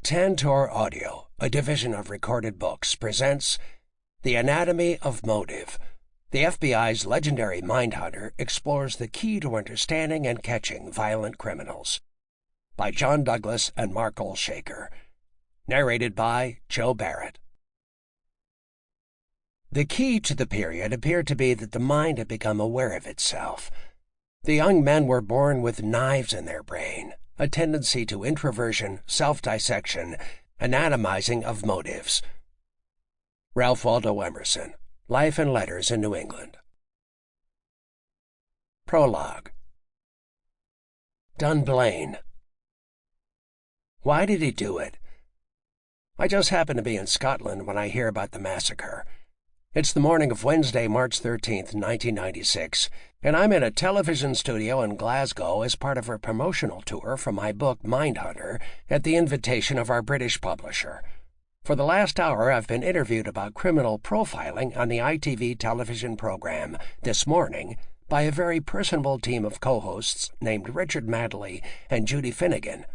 Tantor Audio, a division of Recorded Books, presents The Anatomy of Motive. The FBI's legendary Mindhunter explores the key to understanding and catching violent criminals. By John Douglas and Mark Olshaker. Narrated by Joe Barrett. The key to the period appeared to be that the mind had become aware of itself. The young men were born with knives in their brain, a tendency to introversion, self-dissection, anatomizing of motives. Ralph Waldo Emerson, Life and Letters in New England. Prologue. Dunblane. Why did he do it? I just happened to be in Scotland when I hear about the massacre. It's the morning of Wednesday, March 13th, 1996, and I'm in a television studio in Glasgow as part of a promotional tour for my book Mindhunter at the invitation of our British publisher. For the last hour, I've been interviewed about criminal profiling on the ITV television program This Morning by a very personable team of co-hosts named Richard Madeley and Judy Finnegan.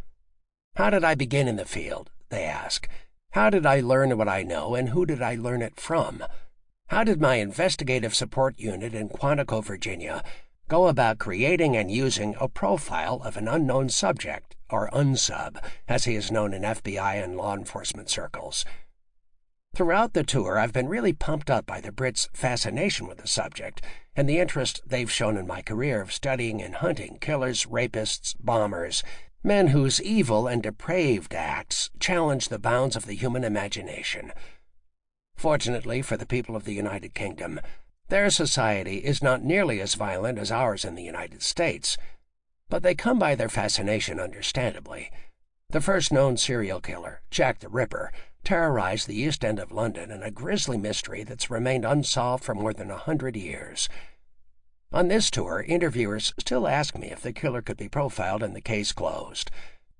How did I begin in the field, they ask. How did I learn what I know, and who did I learn it from? How did my investigative support unit in Quantico, Virginia, go about creating and using a profile of an unknown subject, or unsub, as he is known in FBI and law enforcement circles? Throughout the tour, I've been really pumped up by the Brits' fascination with the subject and the interest they've shown in my career of studying and hunting killers, rapists, bombers, men whose evil and depraved acts challenge the bounds of the human imagination. Fortunately for the people of the United Kingdom, their society is not nearly as violent as ours in the United States, but they come by their fascination understandably. The first known serial killer, Jack the Ripper, terrorized the East End of London in a grisly mystery that's remained unsolved for more than 100 years. On this tour, interviewers still ask me if the killer could be profiled and the case closed.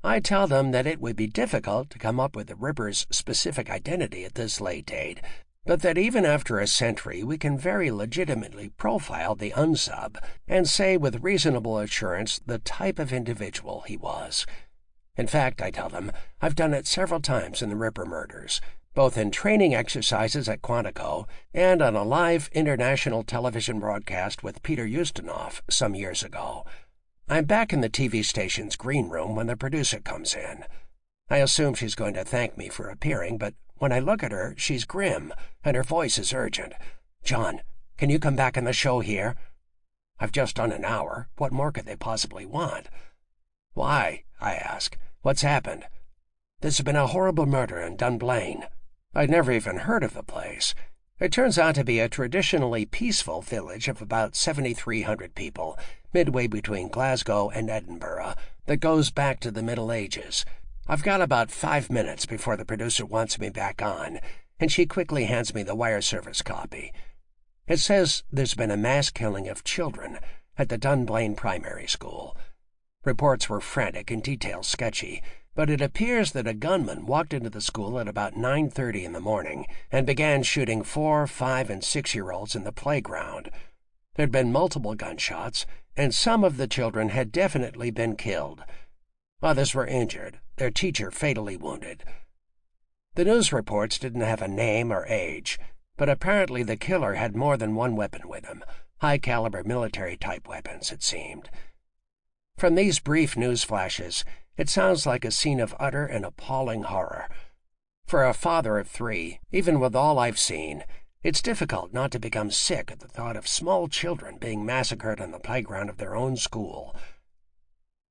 I tell them that it would be difficult to come up with the Ripper's specific identity at this late date, but that even after a century we can very legitimately profile the unsub and say with reasonable assurance the type of individual he was. In fact, I tell them, I've done it several times in the Ripper murders, both in training exercises at Quantico and on a live international television broadcast with Peter Ustinov some years ago. I'm back in the TV station's green room when the producer comes in. I assume she's going to thank me for appearing, but when I look at her, she's grim, and her voice is urgent. "John, can you come back on the show here?" "I've just done an hour. What more could they possibly want?" "Why?" I ask. "What's happened?" "There's been a horrible murder in Dunblane." I'd never even heard of the place. It turns out to be a traditionally peaceful village of about 7,300 people, midway between Glasgow and Edinburgh, that goes back to the Middle Ages. I've got about 5 minutes before the producer wants me back on, and she quickly hands me the wire service copy. It says there's been a mass killing of children at the Dunblane Primary School. Reports were frantic and details sketchy, but it appears that a gunman walked into the school at about 9:30 in the morning and began shooting 4-, 5-, and 6-year-olds in the playground. There'd been multiple gunshots, and some of the children had definitely been killed. Others were injured, their teacher fatally wounded. The news reports didn't have a name or age, but apparently the killer had more than one weapon with him, high-caliber military-type weapons, it seemed. From these brief news flashes, it sounds like a scene of utter and appalling horror. For a father of 3, even with all I've seen, it's difficult not to become sick at the thought of small children being massacred on the playground of their own school.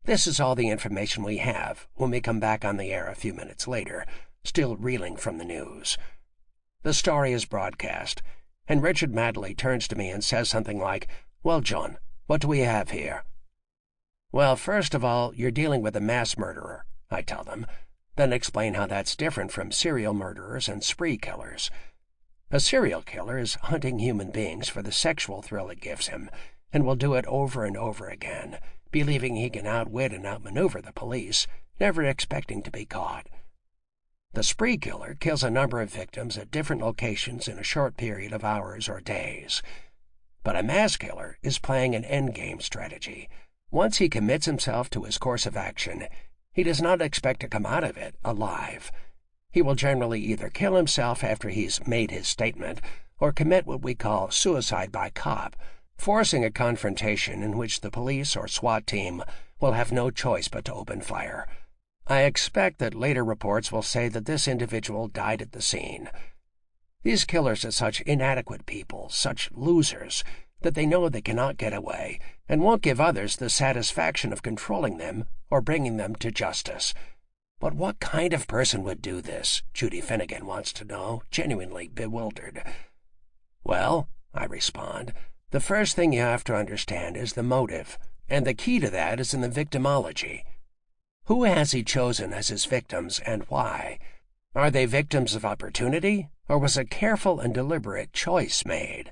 This is all the information we have when we come back on the air a few minutes later, still reeling from the news. The story is broadcast, and Richard Madeley turns to me and says something like, "Well, John, what do we have here?" "Well, first of all, you're dealing with a mass murderer," I tell them, then explain how that's different from serial murderers and spree killers. A serial killer is hunting human beings for the sexual thrill it gives him, and will do it over and over again, believing he can outwit and outmaneuver the police, never expecting to be caught. The spree killer kills a number of victims at different locations in a short period of hours or days. But a mass killer is playing an endgame strategy. Once he commits himself to his course of action, he does not expect to come out of it alive. He will generally either kill himself after he's made his statement or commit what we call suicide by cop, forcing a confrontation in which the police or SWAT team will have no choice but to open fire. I expect that later reports will say that this individual died at the scene. These killers are such inadequate people, such losers, that they know they cannot get away and won't give others the satisfaction of controlling them or bringing them to justice. But what kind of person would do this? Judy Finnegan wants to know, genuinely bewildered. Well, I respond, the first thing you have to understand is the motive, and the key to that is in the victimology. Who has he chosen as his victims and why? Are they victims of opportunity, or was a careful and deliberate choice made?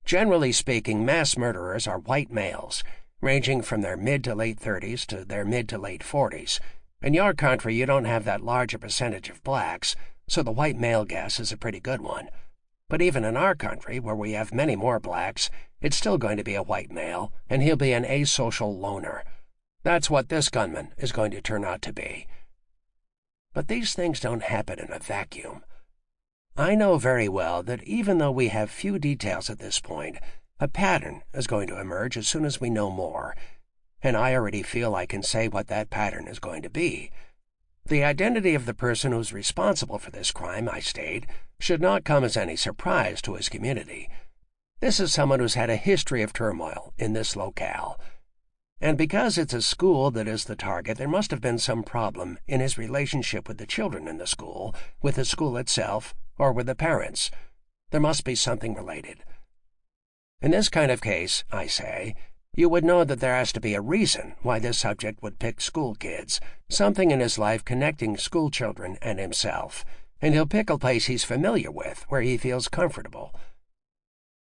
Generally speaking, mass murderers are white males, ranging from their mid to late 30s to their mid to late 40s. In your country, you don't have that large a percentage of blacks, so the white male guess is a pretty good one. But even in our country, where we have many more blacks, it's still going to be a white male, and he'll be an asocial loner. That's what this gunman is going to turn out to be. But these things don't happen in a vacuum. I know very well that even though we have few details at this point, a pattern is going to emerge as soon as we know more, and I already feel I can say what that pattern is going to be. The identity of the person who's responsible for this crime, I state, should not come as any surprise to his community. This is someone who's had a history of turmoil in this locale. And because it's a school that is the target, there must have been some problem in his relationship with the children in the school, with the school itself, or with the parents. There must be something related. In this kind of case, I say, you would know that there has to be a reason why this subject would pick school kids, something in his life connecting school children and himself, and he'll pick a place he's familiar with, where he feels comfortable.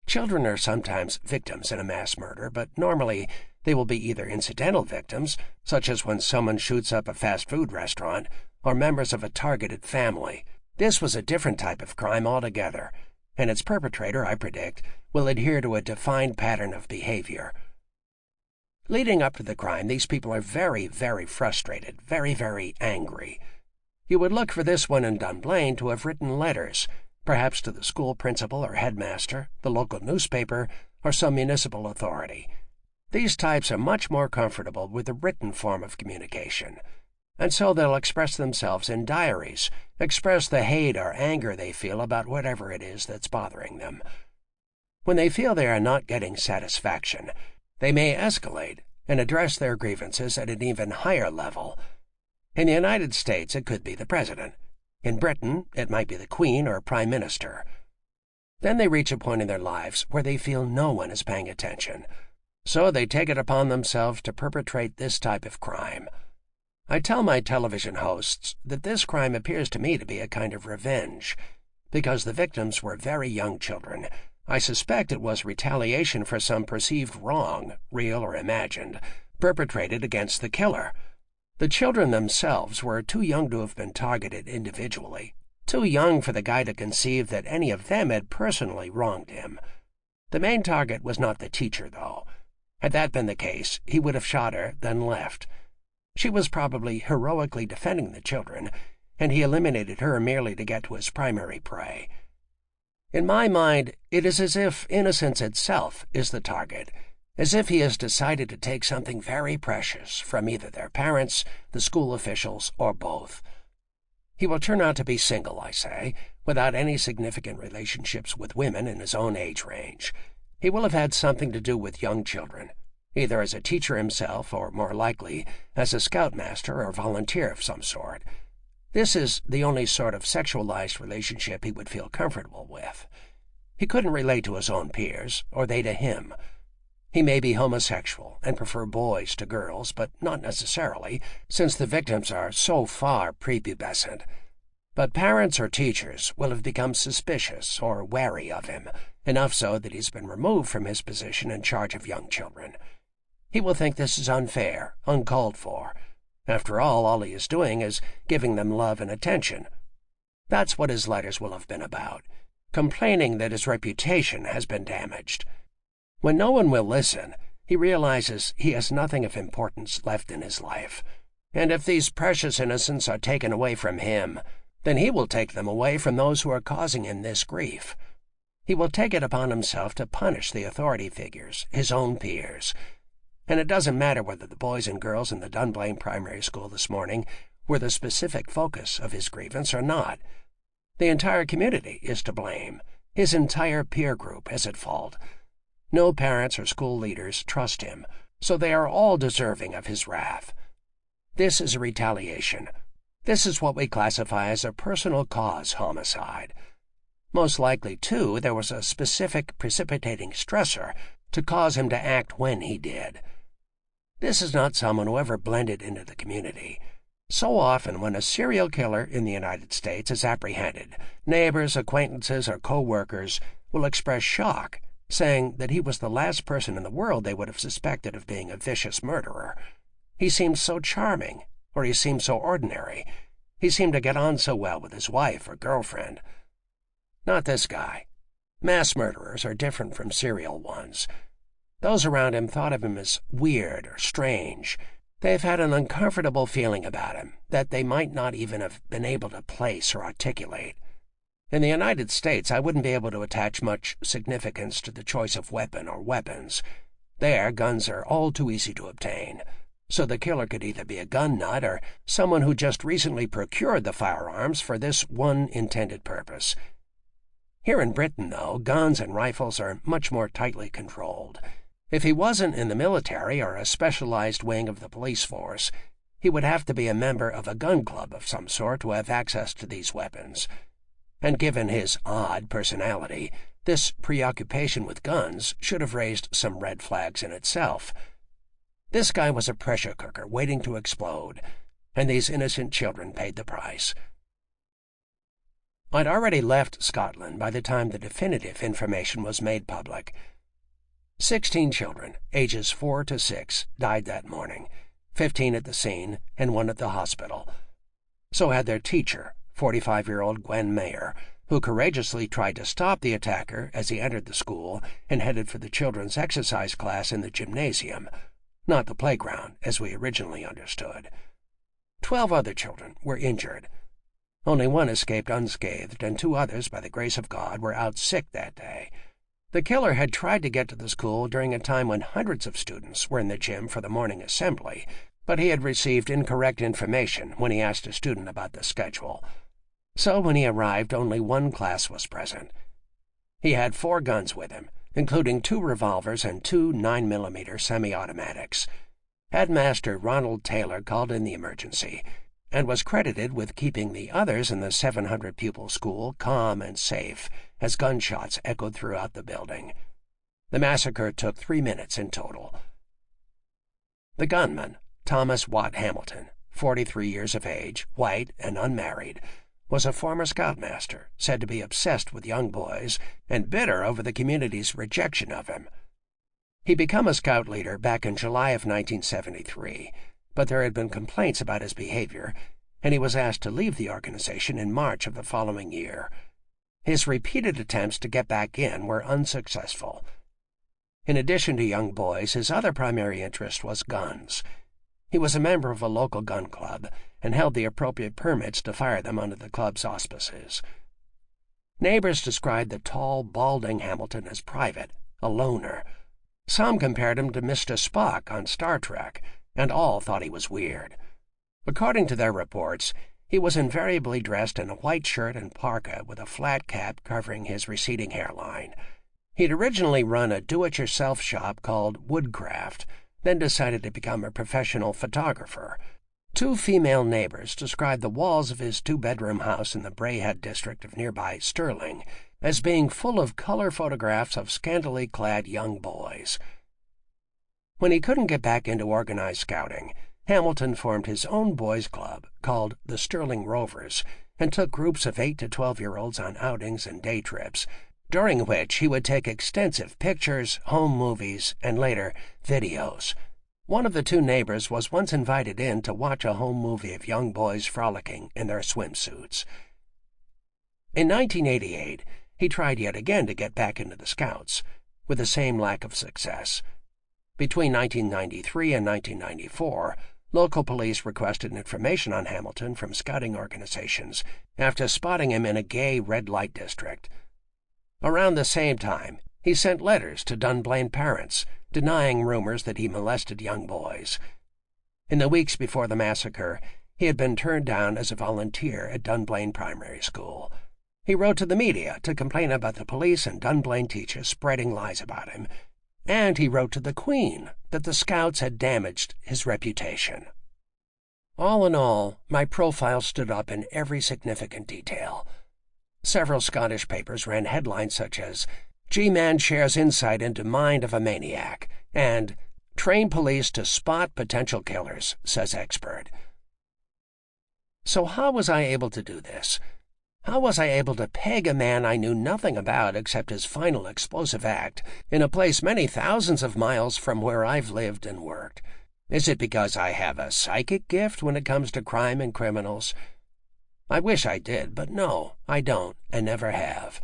Children are sometimes victims in a mass murder, but normally they will be either incidental victims, such as when someone shoots up a fast food restaurant, or members of a targeted family. This was a different type of crime altogether, and its perpetrator, I predict, will adhere to a defined pattern of behavior. Leading up to the crime, these people are very, very frustrated, very, very angry. You would look for this one in Dunblane to have written letters, perhaps to the school principal or headmaster, the local newspaper, or some municipal authority. These types are much more comfortable with the written form of communication, and so they'll express themselves in diaries, express the hate or anger they feel about whatever it is that's bothering them. When they feel they are not getting satisfaction, they may escalate and address their grievances at an even higher level. In the United States, it could be the president. In Britain, it might be the Queen or Prime Minister. Then they reach a point in their lives where they feel no one is paying attention, so they take it upon themselves to perpetrate this type of crime. I tell my television hosts that this crime appears to me to be a kind of revenge. Because the victims were very young children, I suspect it was retaliation for some perceived wrong, real or imagined, perpetrated against the killer. The children themselves were too young to have been targeted individually, too young for the guy to conceive that any of them had personally wronged him. The main target was not the teacher, though. Had that been the case, he would have shot her, then left. She was probably heroically defending the children, and he eliminated her merely to get to his primary prey. In my mind, it is as if innocence itself is the target, as if he has decided to take something very precious from either their parents, the school officials, or both. He will turn out to be single, I say, without any significant relationships with women in his own age range. He will have had something to do with young children, either as a teacher himself or, more likely, as a scoutmaster or volunteer of some sort. This is the only sort of sexualized relationship he would feel comfortable with. He couldn't relate to his own peers, or they to him. He may be homosexual and prefer boys to girls, but not necessarily, since the victims are so far prepubescent. But parents or teachers will have become suspicious or wary of him, enough so that he's been removed from his position in charge of young children. He will think this is unfair, uncalled for. After all he is doing is giving them love and attention. That's what his letters will have been about, complaining that his reputation has been damaged. When no one will listen, he realizes he has nothing of importance left in his life, And if these precious innocents are taken away from him, then he will take them away from those who are causing him this grief. He will take it upon himself to punish the authority figures, his own peers. And it doesn't matter whether the boys and girls in the Dunblane Primary School this morning were the specific focus of his grievance or not. The entire community is to blame. His entire peer group is at fault. No parents or school leaders trust him, so they are all deserving of his wrath. This is a retaliation. This is what we classify as a personal cause homicide. Most likely, too, there was a specific precipitating stressor to cause him to act when he did. This is not someone who ever blended into the community. So often when a serial killer in the United States is apprehended, neighbors, acquaintances, or co-workers will express shock, saying that he was the last person in the world they would have suspected of being a vicious murderer. He seemed so charming, or he seemed so ordinary. He seemed to get on so well with his wife or girlfriend. Not this guy. Mass murderers are different from serial ones. Those around him thought of him as weird or strange. They've had an uncomfortable feeling about him that they might not even have been able to place or articulate. In the United States, I wouldn't be able to attach much significance to the choice of weapon or weapons. There, guns are all too easy to obtain. So the killer could either be a gun nut or someone who just recently procured the firearms for this one intended purpose. Here in Britain, though, guns and rifles are much more tightly controlled. If he wasn't in the military or a specialized wing of the police force, he would have to be a member of a gun club of some sort to have access to these weapons. And given his odd personality, this preoccupation with guns should have raised some red flags in itself. This guy was a pressure cooker waiting to explode, and these innocent children paid the price. I'd already left Scotland by the time the definitive information was made public. 16 children, ages 4 to 6, died that morning, 15 at the scene and 1 at the hospital. So had their teacher, 45-year-old Gwen Mayer, who courageously tried to stop the attacker as he entered the school and headed for the children's exercise class in the gymnasium, not the playground, as we originally understood. 12 other children were injured. Only 1 escaped unscathed, and 2 others, by the grace of God, were out sick that day. The killer had tried to get to the school during a time when hundreds of students were in the gym for the morning assembly, but he had received incorrect information when he asked a student about the schedule. So when he arrived, only 1 class was present. He had 4 guns with him, including 2 revolvers and 2 9mm semi-automatics. Headmaster Ronald Taylor called in the emergency and was credited with keeping the others in the 700-pupil school calm and safe as gunshots echoed throughout the building. The massacre took 3 minutes in total. The gunman, Thomas Watt Hamilton, 43 years of age, white and unmarried, was a former scoutmaster, said to be obsessed with young boys and bitter over the community's rejection of him. He'd become a scout leader back in July of 1973, but there had been complaints about his behavior, and he was asked to leave the organization in March of the following year. His repeated attempts to get back in were unsuccessful. In addition to young boys, his other primary interest was guns. He was a member of a local gun club and held the appropriate permits to fire them under the club's auspices. Neighbors described the tall, balding Hamilton as private, a loner. Some compared him to Mr. Spock on Star Trek, and all thought he was weird. According to their reports, he was invariably dressed in a white shirt and parka with a flat cap covering his receding hairline. He'd originally run a do-it-yourself shop called Woodcraft, then decided to become a professional photographer. 2 female neighbors described the walls of his 2-bedroom house in the Braehead district of nearby Stirling as being full of color photographs of scantily clad young boys. When he couldn't get back into organized scouting, Hamilton formed his own boys' club called the Stirling Rovers and took groups of 8 to 12-year-olds on outings and day trips, during which he would take extensive pictures, home movies, and later videos. One of the 2 neighbors was once invited in to watch a home movie of young boys frolicking in their swimsuits. In 1988, he tried yet again to get back into the Scouts, with the same lack of success. Between 1993 and 1994, Local police requested information on Hamilton from scouting organizations after spotting him in a gay red light district. Around the same time, he sent letters to Dunblane parents, denying rumors that he molested young boys. In the weeks before the massacre, he had been turned down as a volunteer at Dunblane Primary School. He wrote to the media to complain about the police and Dunblane teachers spreading lies about him, and he wrote to the Queen that the Scouts had damaged his reputation. All in all, my profile stood up in every significant detail. Several Scottish papers ran headlines such as, "G-Man shares insight into mind of a maniac," and "Train police to spot potential killers, says expert." So how was I able to do this? How was I able to peg a man I knew nothing about except his final explosive act in a place many thousands of miles from where I've lived and worked? Is it because I have a psychic gift when it comes to crime and criminals? I wish I did, but no, I don't, and never have.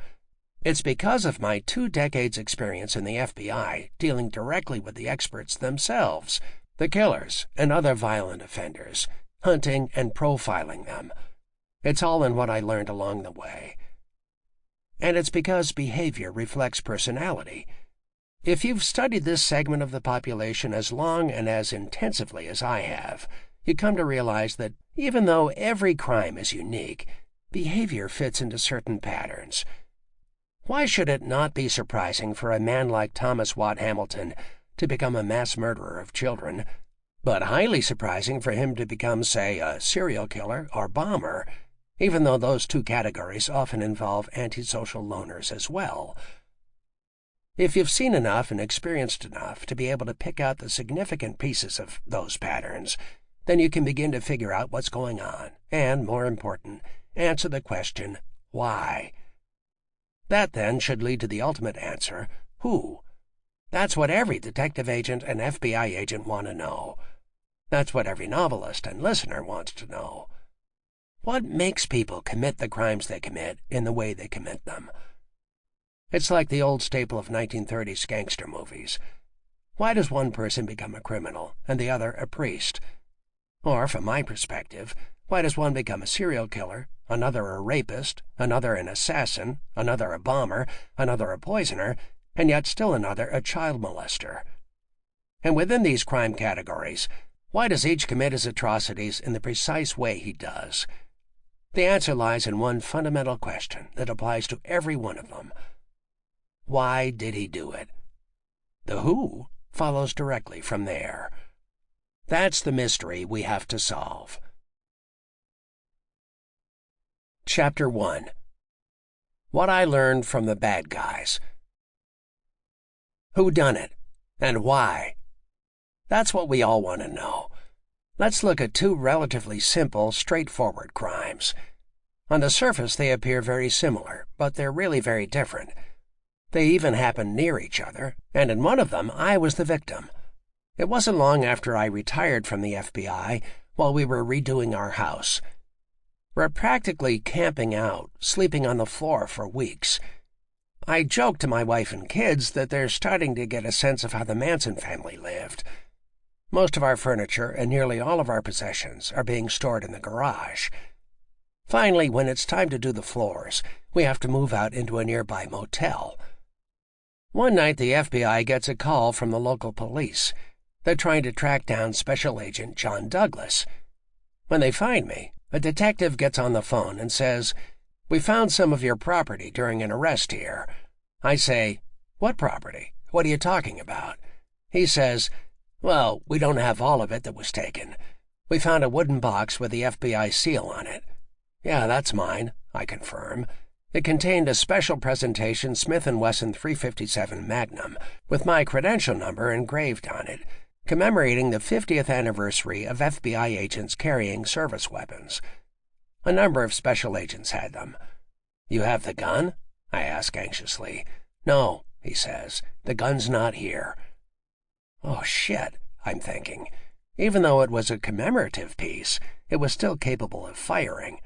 It's because of my 2 decades experience in the FBI dealing directly with the experts themselves, the killers and other violent offenders, hunting and profiling them. It's all in what I learned along the way. And it's because behavior reflects personality. If you've studied this segment of the population as long and as intensively as I have, you come to realize that even though every crime is unique, behavior fits into certain patterns. Why should it not be surprising for a man like Thomas Watt Hamilton to become a mass murderer of children, but highly surprising for him to become, say, a serial killer or bomber, even though those 2 categories often involve antisocial loners as well? If you've seen enough and experienced enough to be able to pick out the significant pieces of those patterns, then you can begin to figure out what's going on and, more important, answer the question, why? That, then, should lead to the ultimate answer, who? That's what every detective agent and FBI agent want to know. That's what every novelist and listener wants to know. What makes people commit the crimes they commit in the way they commit them? It's like the old staple of 1930s gangster movies. Why does one person become a criminal and the other a priest? Or, from my perspective, why does one become a serial killer, another a rapist, another an assassin, another a bomber, another a poisoner, and yet still another a child molester? And within these crime categories, why does each commit his atrocities in the precise way he does? The answer lies in one fundamental question that applies to every one of them. Why did he do it? The who follows directly from there. That's the mystery we have to solve. Chapter 1. What I learned from the bad guys. Who done it, and why? That's what we all want to know. Let's look at 2 relatively simple, straightforward crimes. On the surface, they appear very similar, but they're really very different. They even happen near each other, and in one of them, I was the victim. It wasn't long after I retired from the FBI while we were redoing our house. We're practically camping out, sleeping on the floor for weeks. I joked to my wife and kids that they're starting to get a sense of how the Manson family lived. Most of our furniture and nearly all of our possessions are being stored in the garage. Finally, when it's time to do the floors, we have to move out into a nearby motel. One night, the FBI gets a call from the local police. They're trying to track down Special Agent John Douglas. When they find me, a detective gets on the phone and says, "We found some of your property during an arrest here." I say, "What property? What are you talking about?" He says, "Well, we don't have all of it that was taken. We found a wooden box with the FBI seal on it." "Yeah, that's mine," I confirm. It contained a special presentation Smith & Wesson .357 Magnum with my credential number engraved on it, commemorating the 50th anniversary of FBI agents carrying service weapons. A number of special agents had them. "You have the gun?" I ask anxiously. "No," he says, "the gun's not here." Oh, shit, I'm thinking. Even though it was a commemorative piece, it was still capable of firing.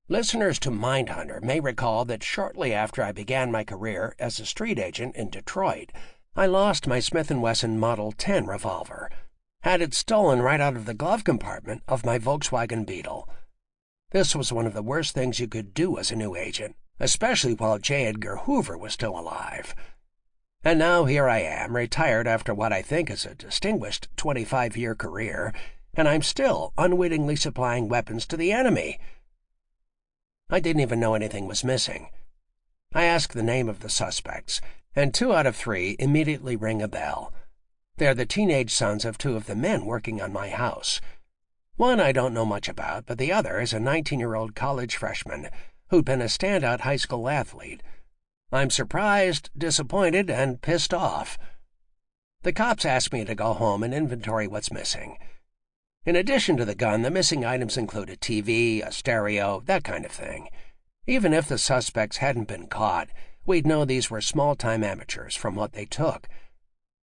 Listeners to Mindhunter may recall that shortly after I began my career as a street agent in Detroit, I lost my Smith & Wesson Model 10 revolver. had it stolen right out of the glove compartment of my Volkswagen Beetle. This was one of the worst things you could do as a new agent, especially while J. Edgar Hoover was still alive. And now here I am, retired after what I think is a distinguished 25-year career, and I'm still unwittingly supplying weapons to the enemy. I didn't even know anything was missing. I ask the name of the suspects, and 2 out of 3 immediately ring a bell. They're the teenage sons of 2 of the men working on my house. One I don't know much about, but the other is a 19-year-old college freshman who'd been a standout high school athlete. I'm surprised, disappointed, and pissed off. The cops asked me to go home and inventory what's missing. In addition to the gun, the missing items include a TV, a stereo, that kind of thing. Even if the suspects hadn't been caught, we'd know these were small-time amateurs from what they took.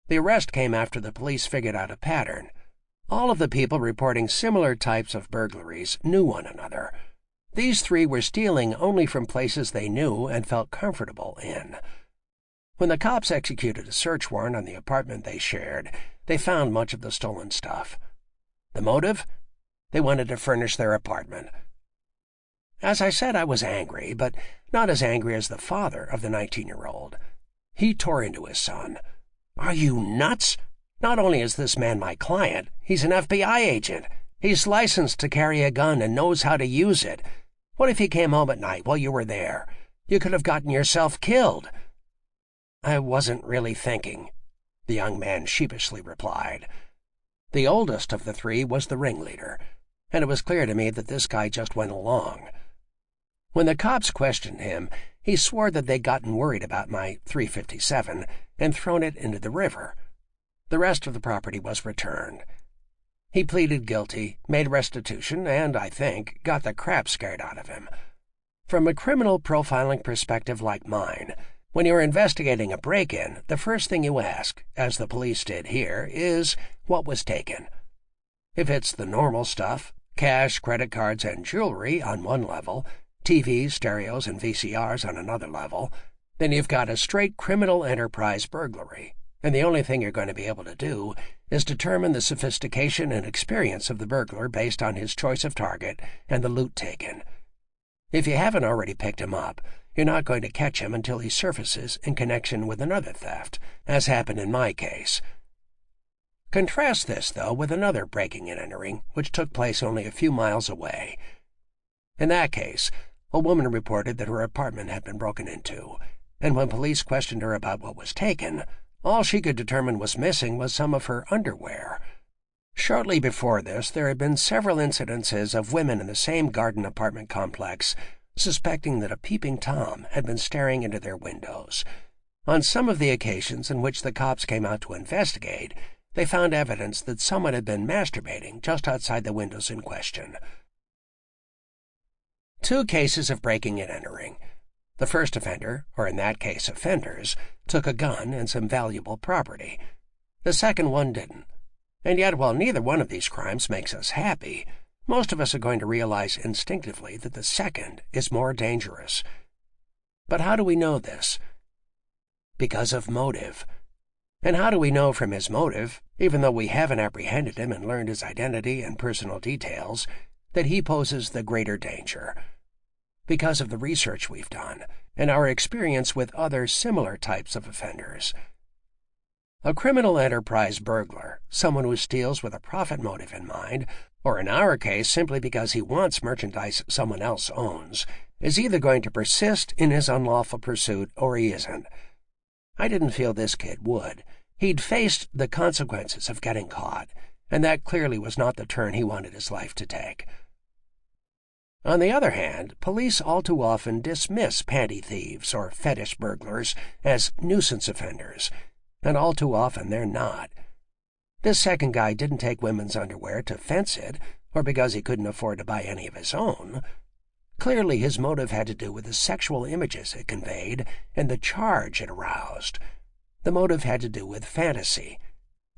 The arrest came after the police figured out a pattern. All of the people reporting similar types of burglaries knew one another. These 3 were stealing only from places they knew and felt comfortable in. When the cops executed a search warrant on the apartment they shared, they found much of the stolen stuff. The motive? They wanted to furnish their apartment. As I said, I was angry, but not as angry as the father of the 19-year-old. He tore into his son. "Are you nuts? Not only is this man my client, he's an FBI agent. He's licensed to carry a gun and knows how to use it. What if he came home at night while you were there? You could have gotten yourself killed." "I wasn't really thinking," the young man sheepishly replied. The oldest of the 3 was the ringleader, and it was clear to me that this guy just went along. When the cops questioned him, he swore that they'd gotten worried about my .357 and thrown it into the river. The rest of the property was returned. He pleaded guilty, made restitution, and, I think, got the crap scared out of him. From a criminal profiling perspective like mine, when you're investigating a break-in, the first thing you ask, as the police did here, is what was taken. If it's the normal stuff, cash, credit cards, and jewelry on one level, TVs, stereos, and VCRs on another level, then you've got a straight criminal enterprise burglary, and the only thing you're going to be able to do is determine the sophistication and experience of the burglar based on his choice of target and the loot taken. If you haven't already picked him up, you're not going to catch him until he surfaces in connection with another theft, as happened in my case. Contrast this, though, with another breaking and entering, which took place only a few miles away. In that case, a woman reported that her apartment had been broken into, and when police questioned her about what was taken, all she could determine was missing was some of her underwear. Shortly before this, there had been several incidences of women in the same garden apartment complex suspecting that a peeping Tom had been staring into their windows. On some of the occasions in which the cops came out to investigate, they found evidence that someone had been masturbating just outside the windows in question. 2 cases of breaking and entering. The first offender, or in that case offenders, took a gun and some valuable property. The second one didn't. And yet, while neither one of these crimes makes us happy, most of us are going to realize instinctively that the second is more dangerous. But how do we know this? Because of motive. And how do we know from his motive, even though we haven't apprehended him and learned his identity and personal details, that he poses the greater danger? Because of the research we've done and our experience with other similar types of offenders. A criminal enterprise burglar, someone who steals with a profit motive in mind, or in our case simply because he wants merchandise someone else owns, is either going to persist in his unlawful pursuit or he isn't. I didn't feel this kid would. He'd faced the consequences of getting caught, and that clearly was not the turn he wanted his life to take. On the other hand, police all too often dismiss panty thieves or fetish burglars as nuisance offenders, and all too often they're not. This second guy didn't take women's underwear to fence it, or because he couldn't afford to buy any of his own. Clearly his motive had to do with the sexual images it conveyed and the charge it aroused. The motive had to do with fantasy.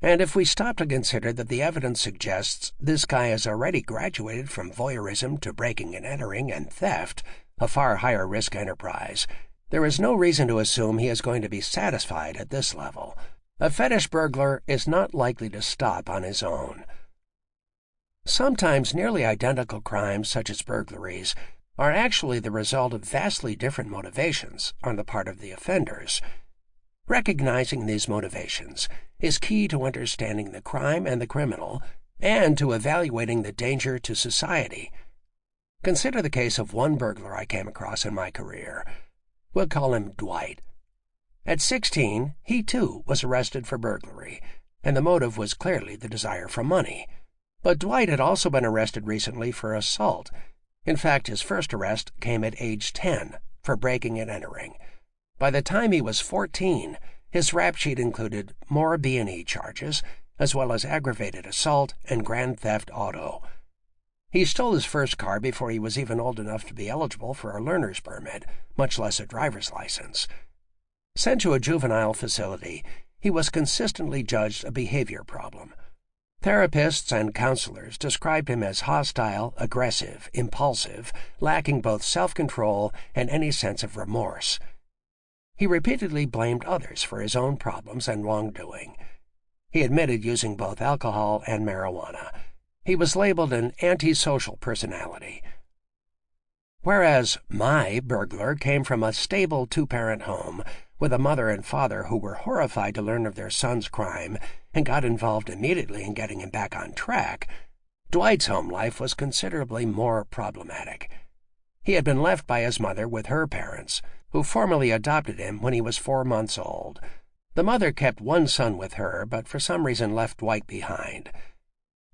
And if we stop to consider that the evidence suggests this guy has already graduated from voyeurism to breaking and entering and theft, a far higher risk enterprise, there is no reason to assume he is going to be satisfied at this level. A fetish burglar is not likely to stop on his own. Sometimes nearly identical crimes, such as burglaries, are actually the result of vastly different motivations on the part of the offenders. Recognizing these motivations is key to understanding the crime and the criminal, and to evaluating the danger to society. Consider the case of one burglar I came across in my career. We'll call him Dwight. At 16, he too was arrested for burglary, and the motive was clearly the desire for money. But Dwight had also been arrested recently for assault. In fact, his first arrest came at age 10 for breaking and entering. By the time he was 14, his rap sheet included more B&E charges, as well as aggravated assault and grand theft auto. He stole his first car before he was even old enough to be eligible for a learner's permit, much less a driver's license. Sent to a juvenile facility, he was consistently judged a behavior problem. Therapists and counselors described him as hostile, aggressive, impulsive, lacking both self-control and any sense of remorse. He repeatedly blamed others for his own problems and wrongdoing. He admitted using both alcohol and marijuana. He was labeled an antisocial personality. Whereas my burglar came from a stable two-parent home with a mother and father who were horrified to learn of their son's crime and got involved immediately in getting him back on track, Dwight's home life was considerably more problematic. He had been left by his mother with her parents, who formally adopted him when he was 4 months old. The mother kept one son with her, but for some reason left Dwight behind.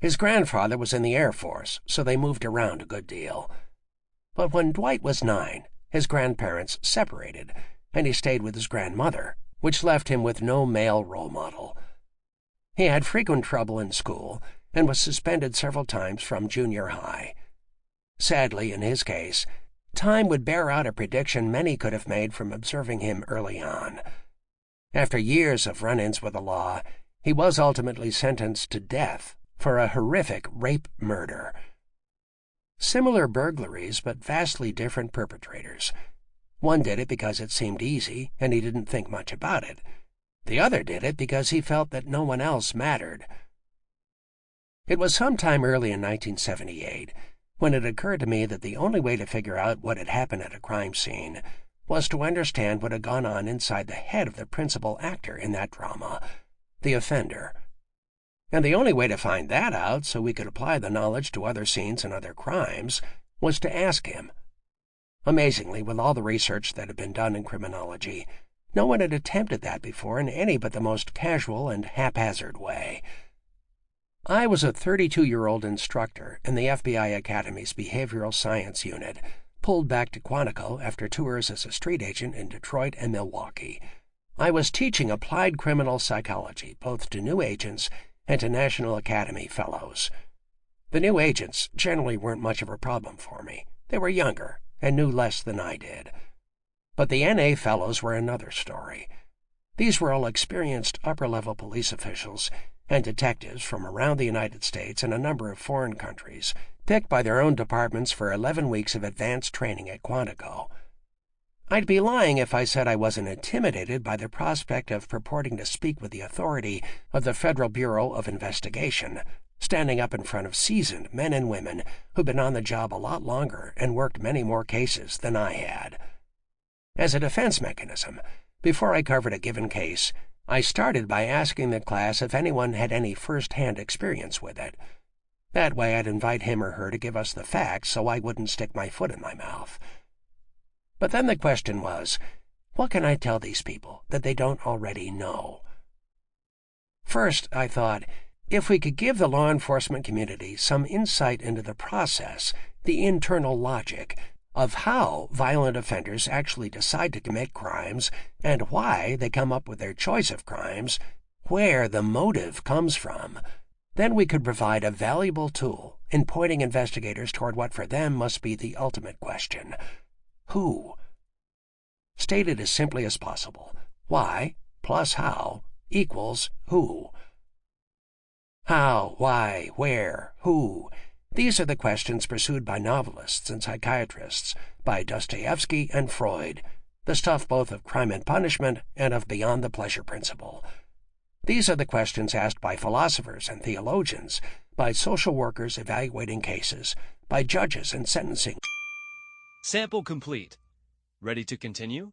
His grandfather was in the Air Force, so they moved around a good deal. But when Dwight was 9, his grandparents separated, and he stayed with his grandmother, which left him with no male role model. He had frequent trouble in school and was suspended several times from junior high. Sadly, in his case, time would bear out a prediction many could have made from observing him early on. After years of run-ins with the law, he was ultimately sentenced to death for a horrific rape murder. Similar burglaries, but vastly different perpetrators. One did it because it seemed easy, and he didn't think much about it. The other did it because he felt that no one else mattered. It was sometime early in 1978 when it occurred to me that the only way to figure out what had happened at a crime scene was to understand what had gone on inside the head of the principal actor in that drama, the offender. And the only way to find that out, so we could apply the knowledge to other scenes and other crimes, was to ask him. Amazingly, with all the research that had been done in criminology, no one had attempted that before in any but the most casual and haphazard way. I was a 32-year-old instructor in the FBI Academy's Behavioral Science Unit, pulled back to Quantico after tours as a street agent in Detroit and Milwaukee. I was teaching applied criminal psychology, both to new agents and to National Academy Fellows. The new agents generally weren't much of a problem for me. They were younger and knew less than I did. But the NA Fellows were another story. These were all experienced upper-level police officials and detectives from around the United States and a number of foreign countries, picked by their own departments for 11 weeks of advanced training at Quantico. I'd be lying if I said I wasn't intimidated by the prospect of purporting to speak with the authority of the Federal Bureau of Investigation, standing up in front of seasoned men and women who'd been on the job a lot longer and worked many more cases than I had. As a defense mechanism, before I covered a given case, I started by asking the class if anyone had any first-hand experience with it. That way I'd invite him or her to give us the facts so I wouldn't stick my foot in my mouth. But then the question was, what can I tell these people that they don't already know? First, I thought, if we could give the law enforcement community some insight into the process, the internal logic, of how violent offenders actually decide to commit crimes and why they come up with their choice of crimes, where the motive comes from, then we could provide a valuable tool in pointing investigators toward what for them must be the ultimate question. Who? Stated as simply as possible, why plus how equals who. How, why, where, who? These are the questions pursued by novelists and psychiatrists, by Dostoevsky and Freud, the stuff both of Crime and Punishment and of Beyond the Pleasure Principle. These are the questions asked by philosophers and theologians, by social workers evaluating cases, by judges in sentencing. Sample complete. Ready to continue?